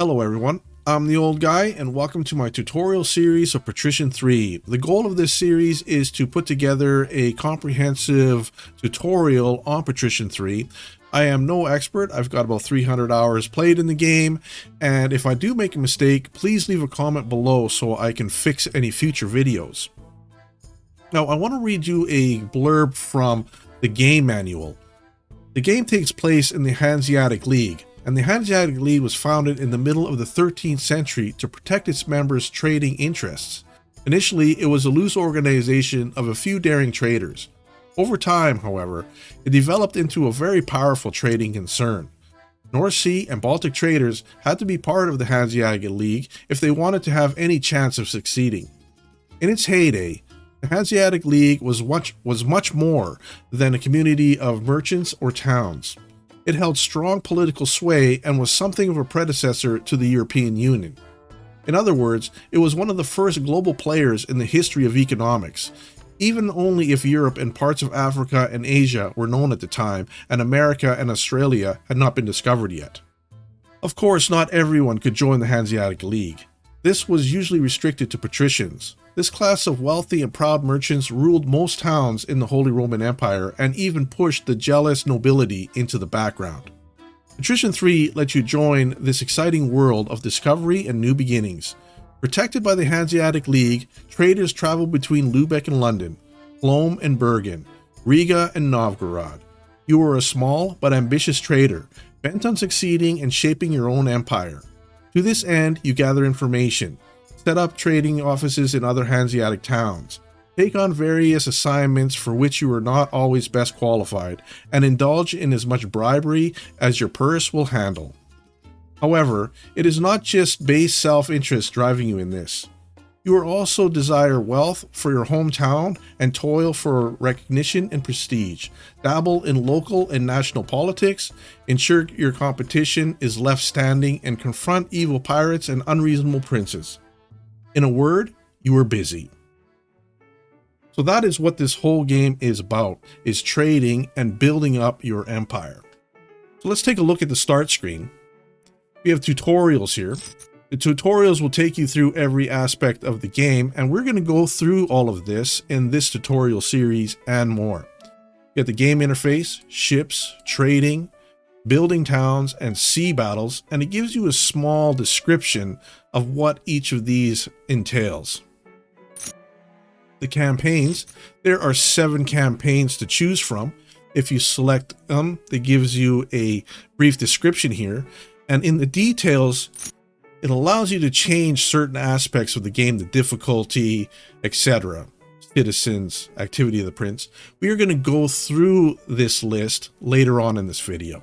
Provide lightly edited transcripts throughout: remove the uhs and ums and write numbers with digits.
Hello everyone, I'm the old guy and welcome to my tutorial series of Patrician 3. The goal of this series is to put together a comprehensive tutorial on Patrician 3. I am no expert, I've got about 300 hours played in the game, and if I do make a mistake, please leave a comment below so I can fix any future videos. Now I want to read you a blurb from the game manual. The game takes place in the Hanseatic League, and the Hanseatic League was founded in the middle of the 13th century to protect its members' trading interests. Initially, it was a loose organization of a few daring traders. Over time, however, it developed into a very powerful trading concern. North Sea and Baltic traders had to be part of the Hanseatic League if they wanted to have any chance of succeeding. In its heyday, the Hanseatic League was much more than a community of merchants or towns. It held strong political sway and was something of a predecessor to the European Union. In other words, it was one of the first global players in the history of economics, even only if Europe and parts of Africa and Asia were known at the time, and America and Australia had not been discovered yet. Of course, not everyone could join the Hanseatic League. This was usually restricted to patricians. This class of wealthy and proud merchants ruled most towns in the Holy Roman Empire and even pushed the jealous nobility into the background. Patrician 3 lets you join this exciting world of discovery and new beginnings. Protected by the Hanseatic League, traders traveled between Lubeck and London, Cologne and Bergen, Riga and Novgorod. You were a small but ambitious trader, bent on succeeding and shaping your own empire. To this end, you gather information, set up trading offices in other Hanseatic towns, take on various assignments for which you are not always best qualified, and indulge in as much bribery as your purse will handle. However, it is not just base self-interest driving you in this. You will also desire wealth for your hometown and toil for recognition and prestige, dabble in local and national politics, ensure your competition is left standing, and confront evil pirates and unreasonable princes. In a word, you are busy. So that is what this whole game is about, is trading and building up your empire. So let's take a look at the start screen. We have tutorials here. The tutorials will take you through every aspect of the game, and we're going to go through all of this in this tutorial series and more. You get the game interface, ships, trading, building towns, and sea battles, and it gives you a small description of what each of these entails. The campaigns, there are 7 campaigns to choose from. If you select them, it gives you a brief description here, and in the details, it allows you to change certain aspects of the game, the difficulty, etc. Citizens, activity of the prince. We are going to go through this list later on in this video.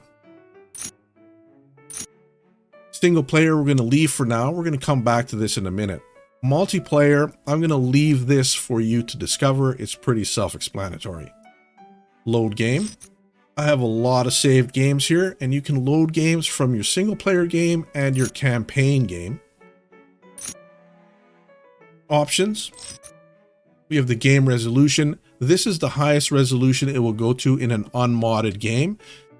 Single player, we're going to leave for now. We're going to come back to this in a minute. Multiplayer, I'm going to leave this for you to discover. It's pretty self-explanatory. Load game. I have a lot of saved games here, and you can load games from your single player game and your campaign game. Options. We have the game resolution. This is the highest resolution it will go to in an unmodded game.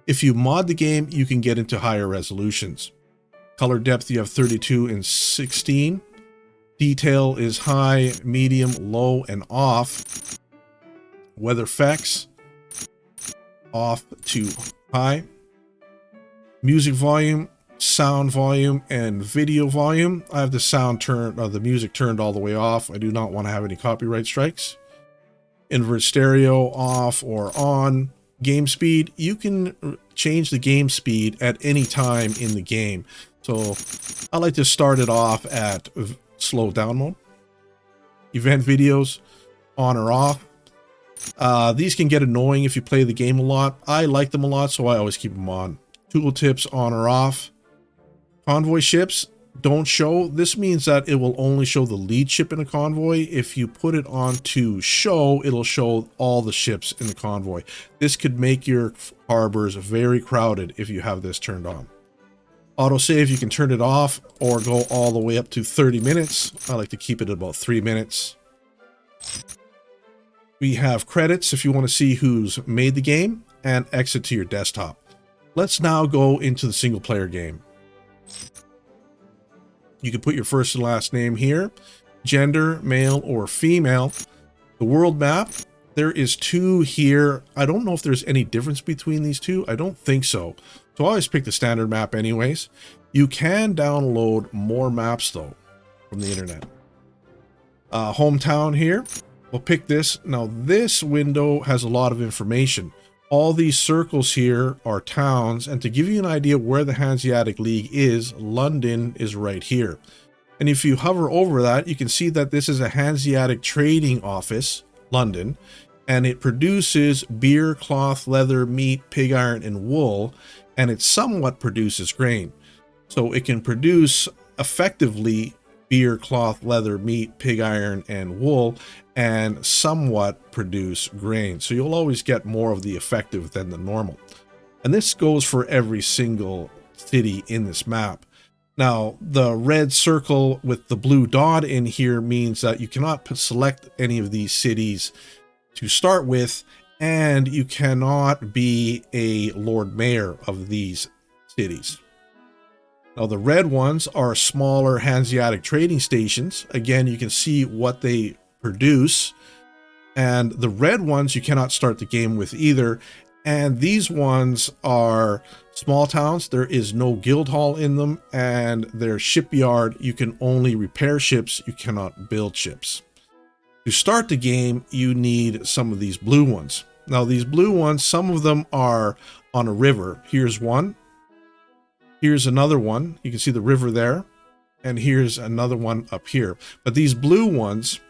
If you mod the game, you can get into higher resolutions. Color depth, you have 32 and 16. Detail is high, medium, low, and off. Weather effects, off to high. Music volume, sound volume, and video volume. I have the sound turned, the music turned all the way off. I do not want to have any copyright strikes. Invert stereo off or on. Game speed, you can change the game speed at any time in the game. So I like to start it off at slow down mode. Event videos, on or off. These can get annoying if you play the game a lot. I like them a lot, so I always keep them on. Tooltips on or off. Convoy ships don't show. This means that it will only show the lead ship in a convoy. If you put it on to show, it'll show all the ships in the convoy. This could make your harbors very crowded if you have this turned on. Autosave, you can turn it off or go all the way up to 30 minutes. I like to keep it at about 3 minutes. We have credits if you want to see who's made the game, and exit to your desktop. Let's now go into the single player game. You can put your first and last name here, gender, male or female. The world map, there is 2 here. I don't know if there's any difference between these 2. I don't think so. So I always pick the standard map anyways. You can download more maps though from the internet. Hometown here. We'll pick this. Now this window has a lot of information. All these circles here are towns, and to give you an idea where the Hanseatic League is, London is right here. And if you hover over that, you can see that this is a Hanseatic trading office, London, and it produces beer, cloth, leather, meat, pig iron, and wool, and it somewhat produces grain. So it can produce effectively beer, cloth, leather, meat, pig iron, and wool, and somewhat produce grain. So you'll always get more of the effective than the normal. And this goes for every single city in this map. Now, the red circle with the blue dot in here means that you cannot select any of these cities to start with, and you cannot be a Lord Mayor of these cities. Now, the red ones are smaller Hanseatic trading stations. Again, you can see what they produce. And the red ones you cannot start the game with either. And these ones are small towns. There is no guild hall in them, and their shipyard, you can only repair ships, you cannot build ships. To start the game, you need some of these blue ones. Now, these blue ones, some of them are on a river. Here's one. Here's another one. You can see the river there. And here's another one up here. But these blue ones,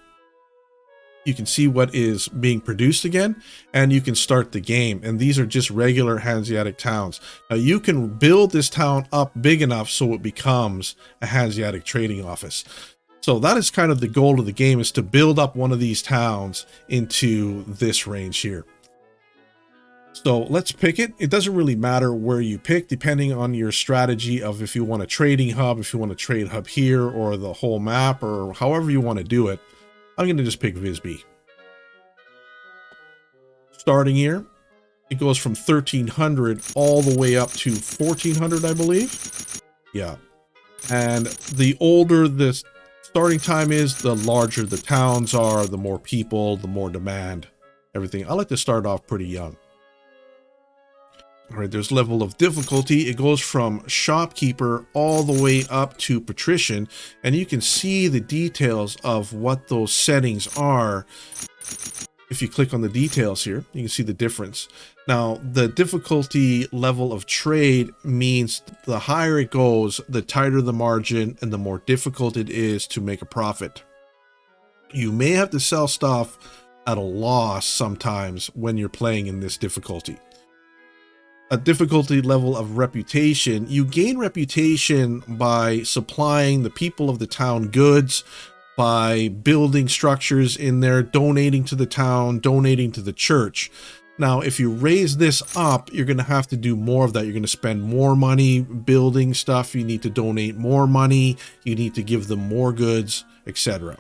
you can see what is being produced again, and you can start the game. And these are just regular Hanseatic towns. Now, you can build this town up big enough so it becomes a Hanseatic trading office. So that is kind of the goal of the game, is to build up one of these towns into this range here. So let's pick it. It doesn't really matter where you pick, depending on your strategy of if you want a trading hub, if you want a trade hub here, or the whole map, or however you want to do it. I'm going to just pick Visby. Starting here, it goes from 1300 all the way up to 1400, I believe. Yeah. And the older the starting time is, the larger the towns are, the more people, the more demand, everything. I like to start off pretty young. All right, there's level of difficulty. It goes from shopkeeper all the way up to patrician, and you can see the details of what those settings are. If you click on the details here, you can see the difference. Now, the difficulty level of trade means the higher it goes, the tighter the margin and the more difficult it is to make a profit. You may have to sell stuff at a loss sometimes when you're playing in this difficulty. A difficulty level of reputation. You gain reputation by supplying the people of the town goods, by building structures in there, donating to the town, donating to the church. Now, if you raise this up, you're going to have to do more of that. You're going to spend more money building stuff. You need to donate more money. You need to give them more goods, etc.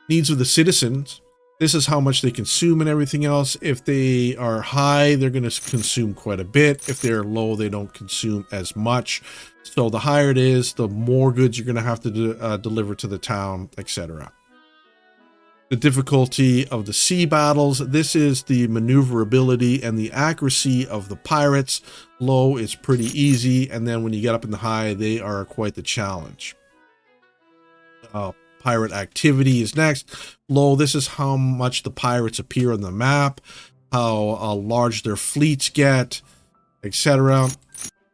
Needs of the citizens. This is how much they consume and everything else. If they are high, they're going to consume quite a bit. If they're low, they don't consume as much. So the higher it is, the more goods you're going to have to deliver to the town, etc. The difficulty of the sea battles. This is the maneuverability and the accuracy of the pirates. Low is pretty easy, and then when you get up in the high, they are quite the challenge. Pirate activity is next. Low, this is how much the pirates appear on the map, how large their fleets get, etc.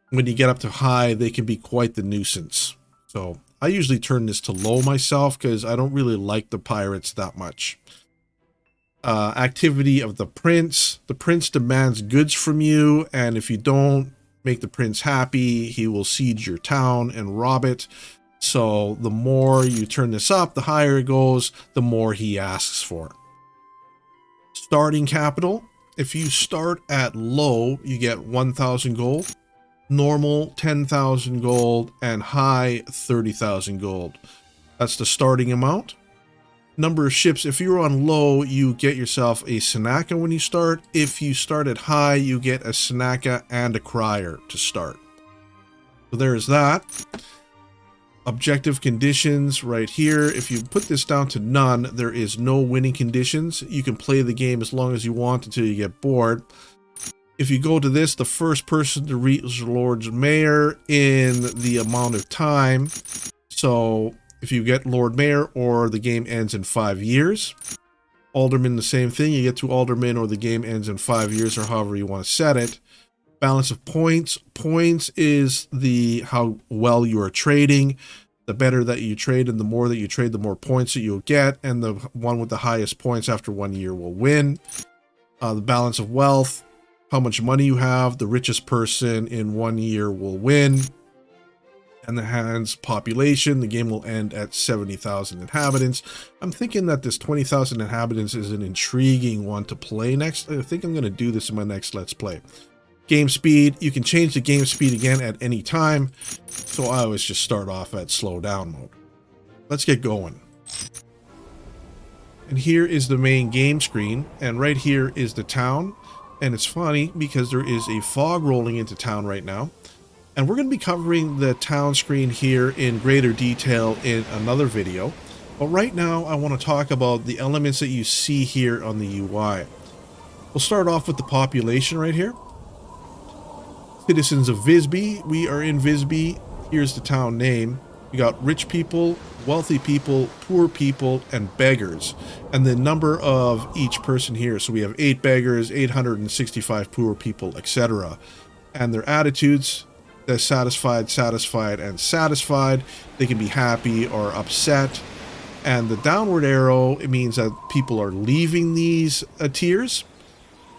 When you get up to high, they can be quite the nuisance. So I usually turn this to low myself because I don't really like the pirates that much. Activity of the prince. The prince demands goods from you, and if you don't make the prince happy, he will siege your town and rob it. So the more you turn this up, the higher it goes, the more he asks for. Starting capital. If you start at low, you get 1,000 gold. Normal, 10,000 gold. And high, 30,000 gold. That's the starting amount. Number of ships. If you're on low, you get yourself a Seneca when you start. If you start at high, you get a Seneca and a Crier to start. So there's that. Objective conditions right here. If you put this down to none, there is no winning conditions. You can play the game as long as you want until you get bored. If you go to this, the first person to reach Lord Mayor in the amount of time. So if you get Lord Mayor, or the game ends in 5 years. Alderman, the same thing. You get to Alderman, or the game ends in 5 years, or however you want to set it. Balance of points. Points is how well you are trading. The better that you trade, and the more that you trade, the more points that you'll get. And the one with the highest points after 1 year will win. The balance of wealth. How much money you have. The richest person in 1 year will win. And the Hanse population. The game will end at 70,000 inhabitants. I'm thinking that this 20,000 inhabitants is an intriguing one to play next. I think I'm going to do this in my next Let's Play. Game speed. You can change the game speed again at any time. So I always just start off at slow down mode. Let's get going. And here is the main game screen. And right here is the town. And it's funny because there is a fog rolling into town right now. And we're going to be covering the town screen here in greater detail in another video. But right now I want to talk about the elements that you see here on the UI. We'll start off with the population right here. Citizens of Visby. We are in Visby. Here's the town name. We got rich people, wealthy people, poor people, and beggars. And the number of each person here. So we have 8 beggars, 865 poor people, etc. And their attitudes. They're satisfied, satisfied, and satisfied. They can be happy or upset. And the downward arrow, it means that people are leaving these tiers.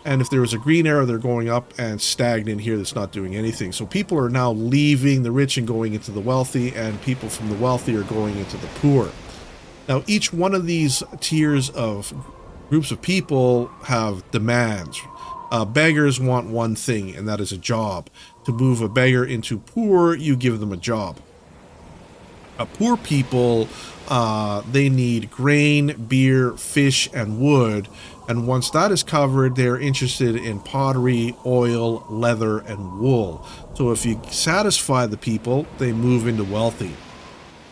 And if there was a green arrow, they're going up, and stagnant here that's not doing anything. So people are now leaving the rich and going into the wealthy, and people from the wealthy are going into the poor. Now, each one of these tiers of groups of people have demands. Beggars want one thing, and that is a job. To move a beggar into poor, you give them a job. Poor people, they need grain, beer, fish, and wood. And once that is covered, they're interested in pottery, oil, leather, and wool. So if you satisfy the people, they move into wealthy.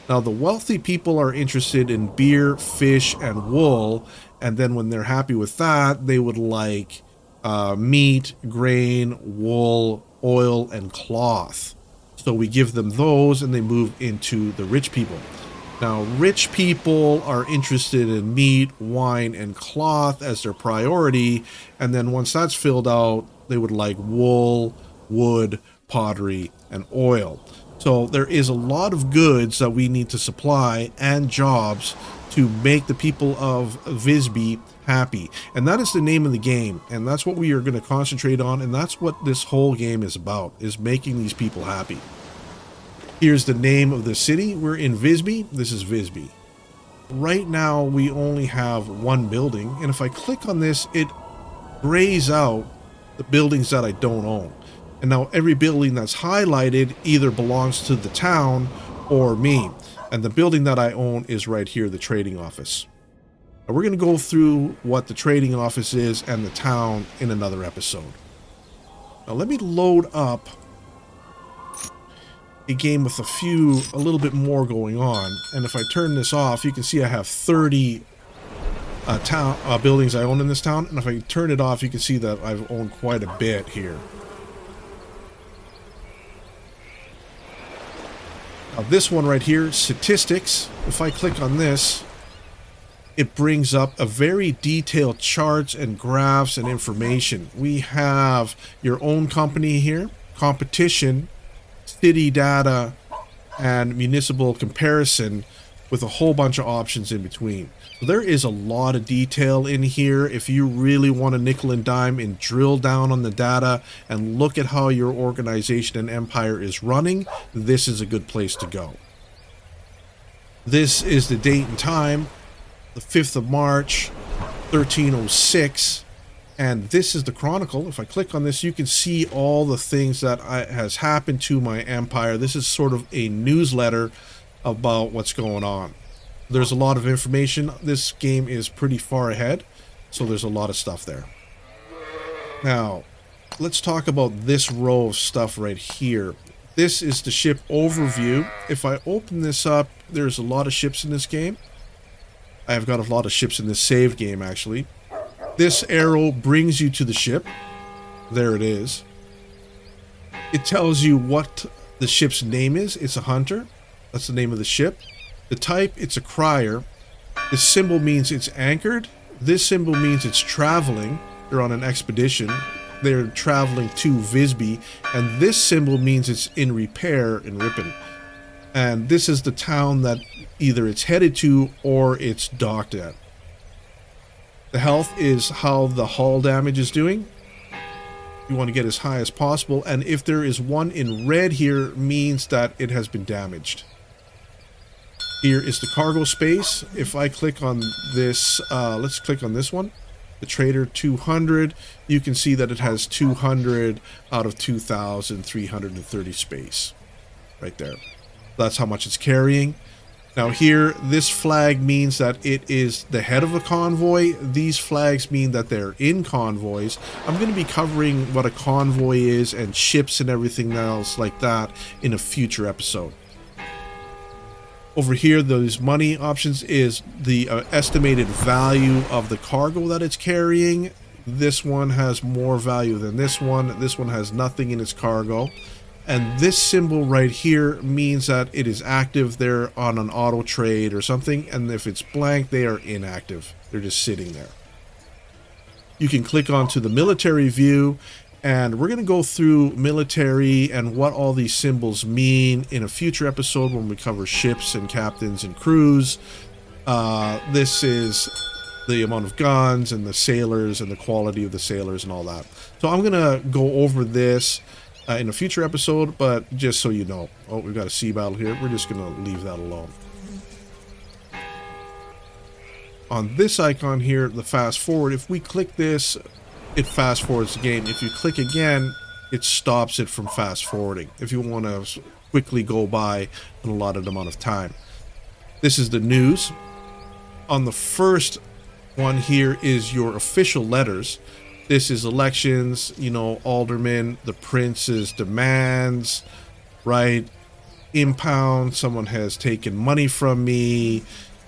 Now, the wealthy people are interested in beer, fish, and wool. And then when they're happy with that, they would like meat, grain, wool, oil, and cloth. So we give them those, and they move into the rich people. Now, rich people are interested in meat, wine, and cloth as their priority, and then once that's filled out, they would like wool, wood, pottery, and oil. So there is a lot of goods that we need to supply and jobs to make the people of Visby happy. And that is the name of the game, and that's what we are going to concentrate on, and that's what this whole game is about, is making these people happy. Here's the name of the city. We're in Visby. This is Visby. Right now, we only have one building, and if I click on this, it grays out the buildings that I don't own. And now every building that's highlighted either belongs to the town or me. And the building that I own is right here, the trading office. Now we're going to go through what the trading office is and the town in another episode. Now let me load up a game with a little bit more going on. And if I turn this off, you can see I have 30 buildings I own in this town. And if I turn it off, you can see that I've owned quite a bit here. Now this one right here, statistics. If I click on this, it brings up a very detailed charts and graphs and information. We have your own company here, competition, city data, and municipal comparison with a whole bunch of options in between. So there is a lot of detail in here. If you really want to nickel and dime and drill down on the data and look at how your organization and empire is running, this is a good place to go. This is the date and time, the 5th of March, 1306. And this is the chronicle. If I click on this, you can see all the things that has happened to my empire. This is sort of a newsletter about what's going on. There's a lot of information. This game is pretty far ahead, so there's a lot of stuff there. Now, let's talk about this row of stuff right here. This is the ship overview. If I open this up, there's a lot of ships in this game. I've got a lot of ships in this save game, actually. This arrow brings you to the ship. There it is. It tells you what the ship's name is. It's a hunter. That's the name of the ship. The type, it's a crier. This symbol means it's anchored. This symbol means it's traveling. They're on an expedition. They're traveling to Visby. And this symbol means it's in repair in Ripon. And this is the town that either it's headed to or it's docked at. The health is how the hull damage is doing. You want to get as high as possible. And if there is one in red here, means that it has been damaged. Here is the cargo space. If I click on this, let's click on this one. The Trader 200, you can see that it has 200 out of 2,330 space. Right there. That's how much it's carrying. Now here, this flag means that it is the head of a convoy. These flags mean that they're in convoys. I'm going to be covering what a convoy is and ships and everything else like that in a future episode. Over here, those money options is the estimated value of the cargo that it's carrying. This one has more value than this one. This one has nothing in its cargo. And this symbol right here means that it is active. They're on an auto trade or something. And if it's blank, they are inactive. They're just sitting there. You can click onto the military view. And we're going to go through military and what all these symbols mean in a future episode when we cover ships and captains and crews. This is the amount of guns and the sailors and the quality of the sailors and all that. So I'm going to go over this in a future episode, but just so you know. Oh, we've got a sea battle here. We're just going to leave that alone. On this icon here, the fast forward, if we click this, it fast forwards the game. If you click again, it stops it from fast forwarding if you want to quickly go by an allotted amount of time. This is the news. On the first one here is your official letters. This is elections, you know, aldermen, the prince's demands, right? Impound, someone has taken money from me,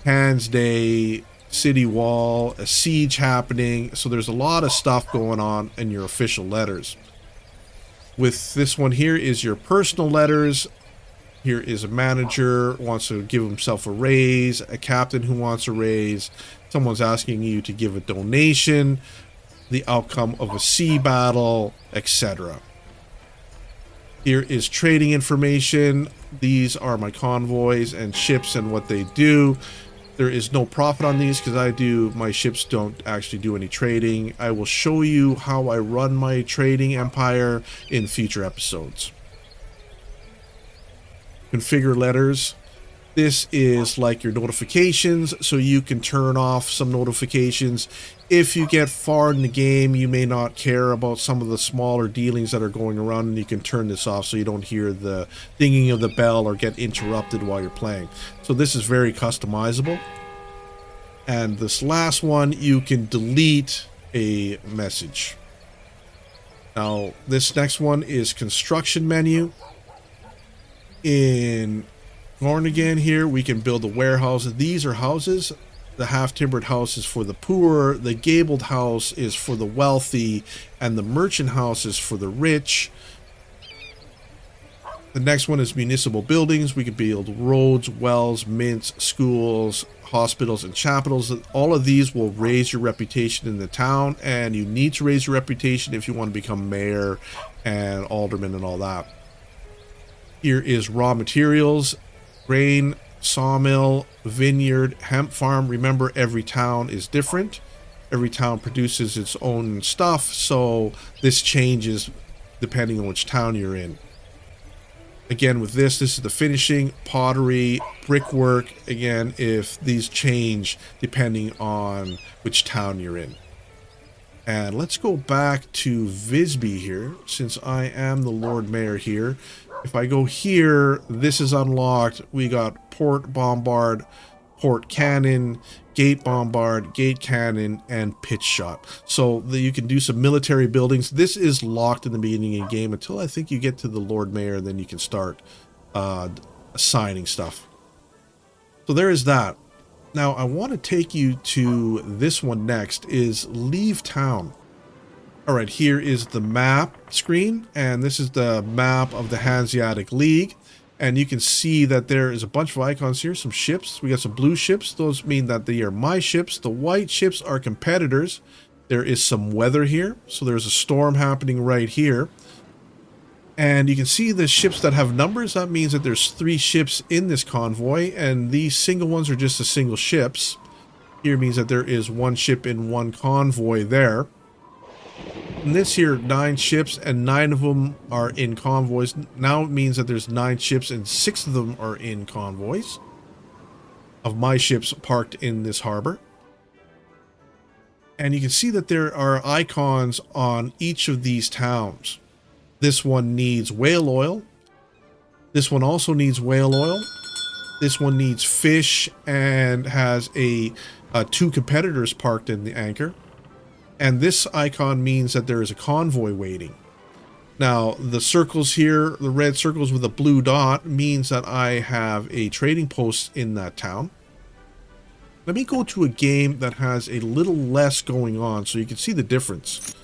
Hanse Day, city wall, a siege happening. So there's a lot of stuff going on in your official letters. With this one here is your personal letters. Here is a manager wants to give himself a raise, a captain who wants a raise, someone's asking you to give a donation, the outcome of a sea battle, etc. Here is trading information. These are my convoys and ships and what they do. There is no profit on these because my ships don't actually do any trading. I will show you how I run my trading empire in future episodes. Configure letters. This is like your notifications, so you can turn off some notifications. If you get far in the game, you may not care about some of the smaller dealings that are going around, and you can turn this off so you don't hear the dinging of the bell or get interrupted while you're playing. So this is very customizable. And this last one, you can delete a message. Now, this next one is construction menu. In Gornigan here, we can build a warehouse. These are houses. The half-timbered house is for the poor, the gabled house is for the wealthy, and the merchant house is for the rich. The next one is municipal buildings. We can build roads, wells, mints, schools, hospitals, and chapels. All of these will raise your reputation in the town, and you need to raise your reputation if you want to become mayor and alderman and all that. Here is raw materials, grain, sawmill, vineyard, hemp farm. Remember, every town is different. Every town produces its own stuff, so this changes depending on which town you're in. Again, with this is the finishing, pottery, brickwork. Again, if these change depending on which town you're in. And let's go back to Visby here, since I am the Lord Mayor here. If I go here, this is unlocked. We got Port Bombard, Port Cannon, gate bombard, gate cannon, and pitch shot. So that you can do some military buildings. This is locked in the beginning of the game until I think you get to the Lord Mayor, then you can start assigning stuff. So there is that. Now I want to take you to this one next, is Leave Town. All right, here is the map screen, and this is the map of the Hanseatic League. And you can see that there is a bunch of icons here, some ships. We got some blue ships. Those mean that they are my ships. The white ships are competitors. There is some weather here. So there's a storm happening right here. And you can see the ships that have numbers. That means that there's 3 ships in this convoy. And these single ones are just the single ships. Here means that there is 1 ship in 1 convoy there. And this here, 9 ships, and 9 of them are in convoys. Now it means that there's 9 ships and 6 of them are in convoys of my ships parked in this harbor. And you can see that there are icons on each of these towns. This one needs whale oil. This one also needs whale oil. This one needs fish and has 2 competitors parked in the anchor. And this icon means that there is a convoy waiting. Now, the circles here, the red circles with a blue dot, means that I have a trading post in that town. Let me go to a game that has a little less going on so you can see the difference.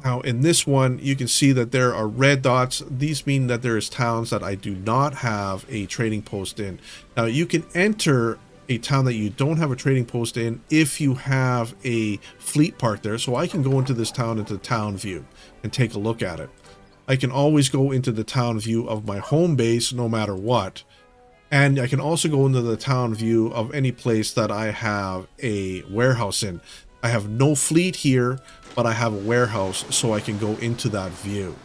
Now, in this one, you can see that there are red dots. These mean that there is towns that I do not have a trading post in. Now, you can enter a town that you don't have a trading post in if you have a fleet parked there. So I can go into this town, into the town view, and take a look at it. I can always go into the town view of my home base no matter what. And I can also go into the town view of any place that I have a warehouse in. I have no fleet here, but I have a warehouse, so I can go into that view.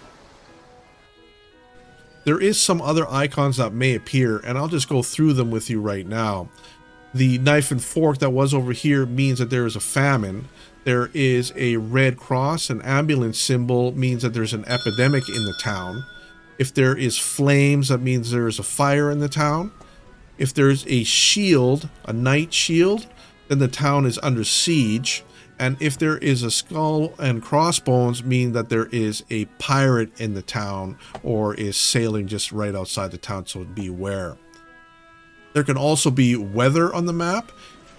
There is some other icons that may appear, and I'll just go through them with you right now. The knife and fork that was over here means that there is a famine. There is a red cross, an ambulance symbol means that there's an epidemic in the town. If there is flames, that means there is a fire in the town. If there's a shield, a knight shield, then the town is under siege. And if there is a skull and crossbones, mean that there is a pirate in the town or is sailing just right outside the town, so beware. There can also be weather on the map.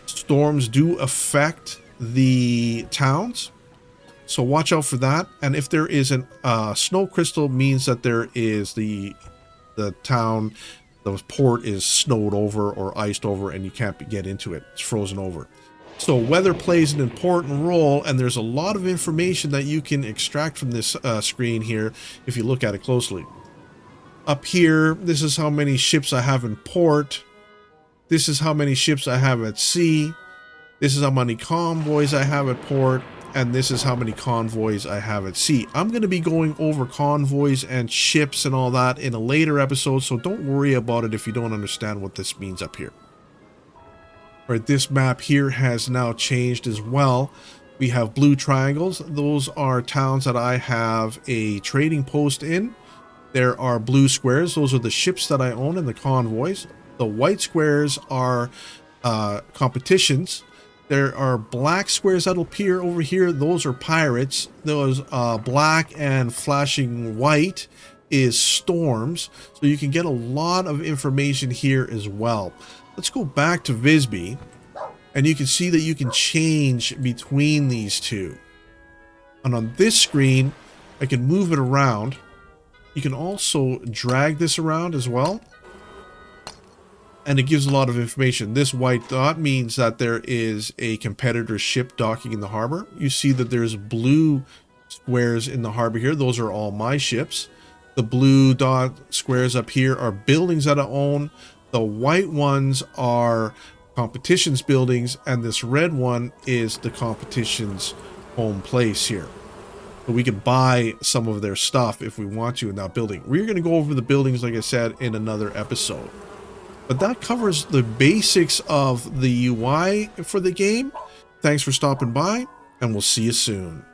Storms do affect the towns, so watch out for that. And if there is an snow crystal, means that there is the town, the port is snowed over or iced over and you can't get into it. It's frozen over. So weather plays an important role, and there's a lot of information that you can extract from this screen here if you look at it closely. Up here, this is how many ships I have in port. This is how many ships I have at sea. This is how many convoys I have at port. And this is how many convoys I have at sea. I'm going to be going over convoys and ships and all that in a later episode, so don't worry about it if you don't understand what this means up here. All right, this map here has now changed as well. We have blue triangles. Those are towns that I have a trading post in. There are blue squares. Those are the ships that I own and the convoys. The white squares are competitions. There are black squares that appear over here. Those are pirates. Those black and flashing white is storms. So you can get a lot of information here as well. Let's go back to Visby, and you can see that you can change between these two. And on this screen, I can move it around. You can also drag this around as well. And it gives a lot of information. This white dot means that there is a competitor ship docking in the harbor. You see that there's blue squares in the harbor here. Those are all my ships. The blue dot squares up here are buildings that I own. The white ones are competition's buildings, and this red one is the competition's home place here. So we can buy some of their stuff if we want to in that building. We're going to go over the buildings, like I said, in another episode. But that covers the basics of the UI for the game. Thanks for stopping by, and we'll see you soon.